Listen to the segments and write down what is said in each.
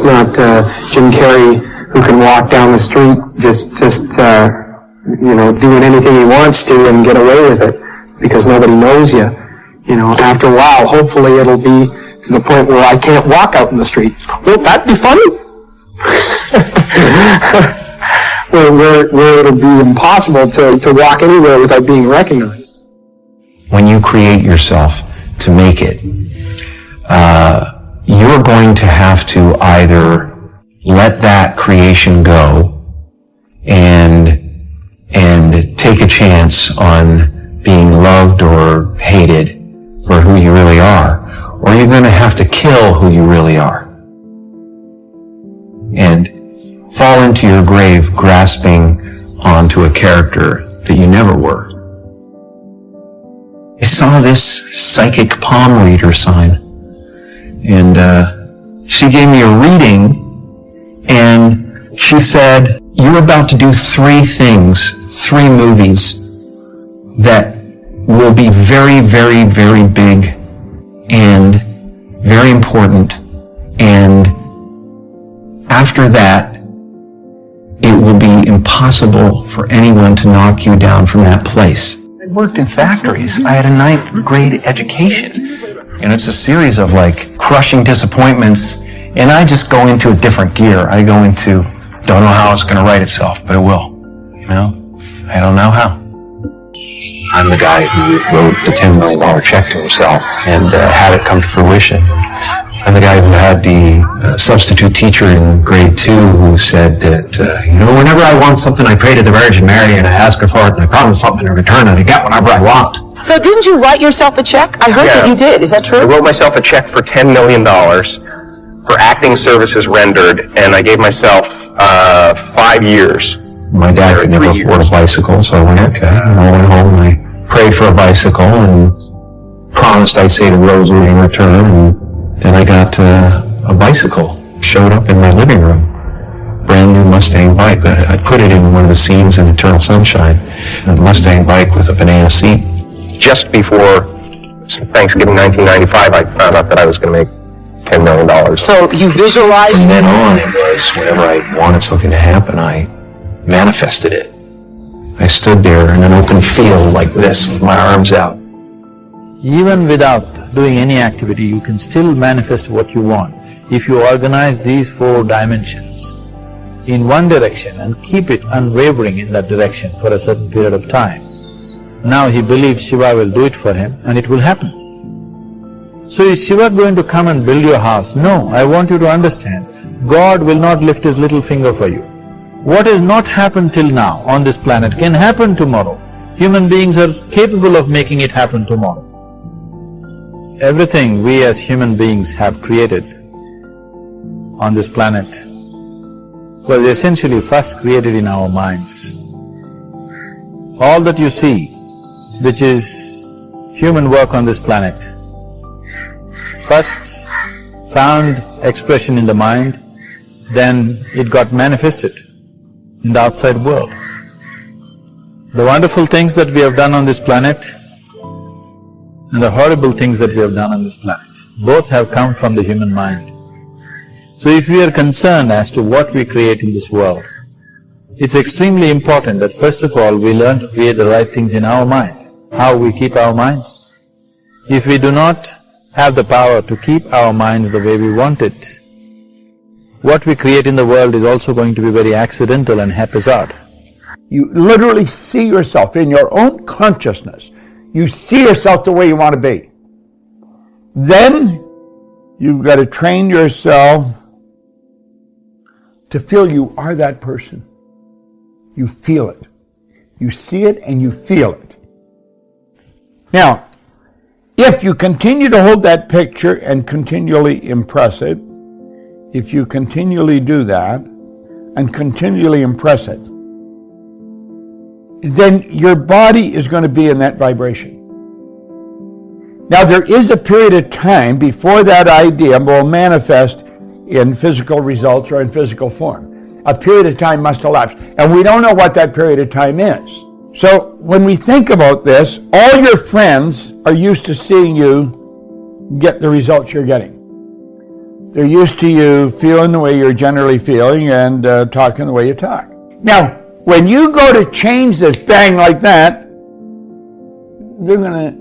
not Jim Carrey who can walk down the street just doing anything he wants to and get away with it because nobody knows you. After a while, hopefully it'll be to the point where I can't walk out in the street. Won't that be funny? where it'll be impossible to walk anywhere without being recognized. When you create yourself to make it, you're going to have to either let that creation go and take a chance on being loved or hated for who you really are, or you're going to have to kill who you really are and fall into your grave grasping onto a character that you never were. I saw this psychic palm reader sign, and she gave me a reading, and she said, you're about to do 3 things, 3 movies that will be very, very, very big and very important, and after that, it will be impossible for anyone to knock you down from that place. I worked in factories. I had a 9th grade education. And it's a series of crushing disappointments, and I just go into a different gear. I go into, don't know how it's going to write itself, but it will. I don't know how. I'm the guy who wrote the $10 million check to himself and had it come to fruition. I'm the guy who had the substitute teacher in grade 2 who said that, whenever I want something, I pray to the Virgin Mary and I ask her for it and I promise something in return and I get whatever I want. So didn't you write yourself a check? I heard that you did. Is that true? I wrote myself a check for $10 million for acting services rendered, and I gave myself 5 years. My dad could never afford a bicycle, so I went, okay. And I went home and I prayed for a bicycle and promised I'd say the rosary in return, and then I got a bicycle. Showed up in my living room. Brand new Mustang bike. I put it in one of the scenes in Eternal Sunshine. A Mustang bike with a banana seat. Just before Thanksgiving 1995, I found out that I was going to make $10 million. So you visualized? From then on, it was whenever I wanted something to happen, I manifested it. I stood there in an open field like this with my arms out. Even without doing any activity, you can still manifest what you want if you organize these 4 dimensions in one direction and keep it unwavering in that direction for a certain period of time. Now he believes Shiva will do it for him and it will happen. So is Shiva going to come and build your house? No, I want you to understand, God will not lift his little finger for you. What has not happened till now on this planet can happen tomorrow. Human beings are capable of making it happen tomorrow. Everything we as human beings have created on this planet was essentially first created in our minds. All that you see, which is human work on this planet, first found expression in the mind, then it got manifested in the outside world. The wonderful things that we have done on this planet and the horrible things that we have done on this planet, both have come from the human mind. So if we are concerned as to what we create in this world, it's extremely important that first of all we learn to create the right things in our mind, how we keep our minds. If we do not have the power to keep our minds the way we want it, what we create in the world is also going to be very accidental and haphazard. You literally see yourself in your own consciousness. You see yourself the way you want to be. Then you've got to train yourself to feel you are that person. You feel it. You see it and you feel it. Now, if you continue to hold that picture and continually impress it, if you continually do that and continually impress it, then your body is going to be in that vibration. Now, there is a period of time before that idea will manifest in physical results or in physical form. A period of time must elapse, and we don't know what that period of time is. So when we think about this, all your friends are used to seeing you get the results you're getting. They're used to you feeling the way you're generally feeling and talking the way you talk. Now, when you go to change this bang like that, they're going to,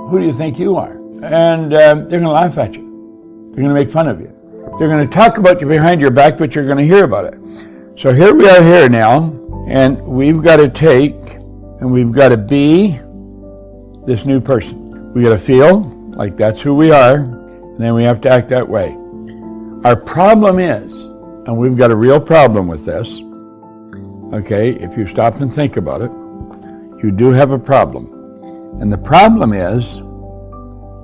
who do you think you are? And they're going to laugh at you. They're going to make fun of you. They're going to talk about you behind your back, but you're going to hear about it. So here we are here now, and we've got to take and we've got to be this new person. We got to feel like that's who we are, and then we have to act that way. Our problem is, and we've got a real problem with this, okay, if you stop and think about it, you do have a problem. And the problem is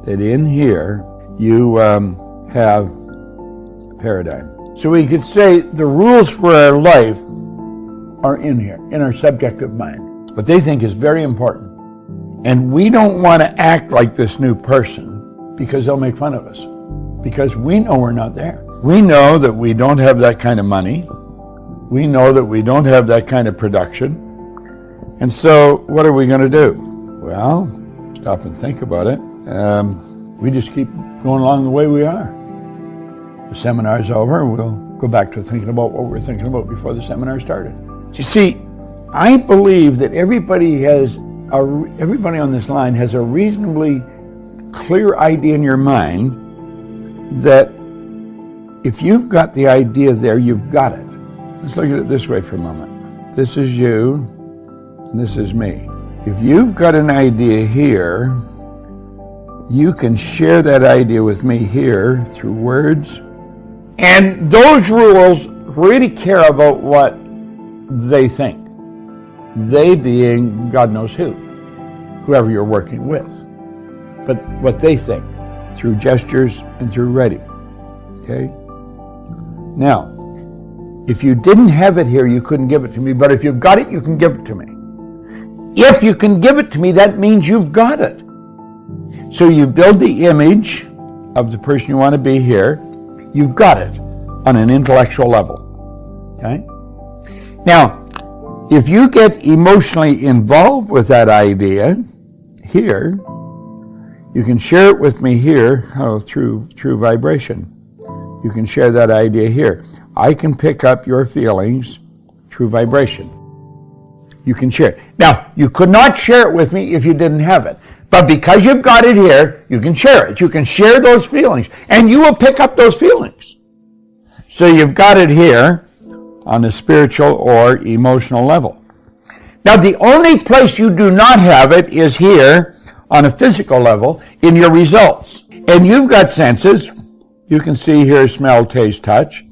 that in here you have a paradigm. So we could say the rules for our life are in here, in our subjective mind. What they think is very important. And we don't want to act like this new person because they'll make fun of us. Because we know we're not there. We know that we don't have that kind of money. We know that we don't have that kind of production. And so what are we going to do? Well, stop and think about it. We just keep going along the way we are. The seminar's over, and we'll go back to thinking about what we were thinking about before the seminar started. You see, I believe that everybody on this line has a reasonably clear idea in your mind that if you've got the idea there, you've got it. Let's look at it this way for a moment. This is you, and this is me. If you've got an idea here, you can share that idea with me here through words. And those rules really care about what they think. They being God knows who, whoever you're working with. But what they think through gestures and through writing. Okay? Now, if you didn't have it here, you couldn't give it to me. But if you've got it, you can give it to me. If you can give it to me, that means you've got it. So you build the image of the person you want to be here. You've got it on an intellectual level. Okay? Now, if you get emotionally involved with that idea here, you can share it with me here through vibration. You can share that idea here. I can pick up your feelings through vibration. You can share it. Now, you could not share it with me if you didn't have it. But because you've got it here, you can share it. You can share those feelings, and you will pick up those feelings. So you've got it here on a spiritual or emotional level. Now, the only place you do not have it is here on a physical level in your results. And you've got senses. You can see, hear, smell, taste, touch.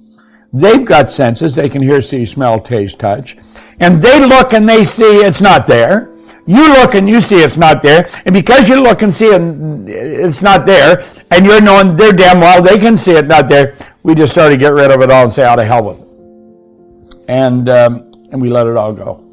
They've got senses. They can hear, see, smell, taste, touch. And they look and they see it's not there. You look and you see it's not there. And because you look and see it's not there, and you're knowing they're damn well they can see it not there, we just sort of get rid of it all and say, out of hell with it. And we let it all go.